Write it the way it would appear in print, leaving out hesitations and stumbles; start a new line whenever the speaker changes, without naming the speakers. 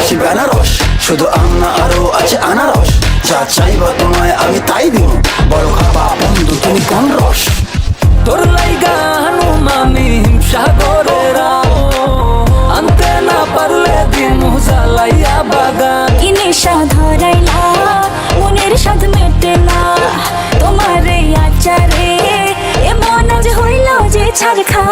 বেশি বেনারস, শুধু আম না আরো আছে আনারস। যা চাইবা তোমায় আমি তাই দিব, বড় খাপা বন্ধু তুমি কোন রস?
তোর লাইগা হানুম আমি হিমসাগরেরা, আনতে না পারলে দিন জ্বালাইয়া বাগান।
কি নেশা ধরাইলা মনের স্বাদ মেটে না, তোমার এই আচারে এমন আজ হইল যে ছাড় খা।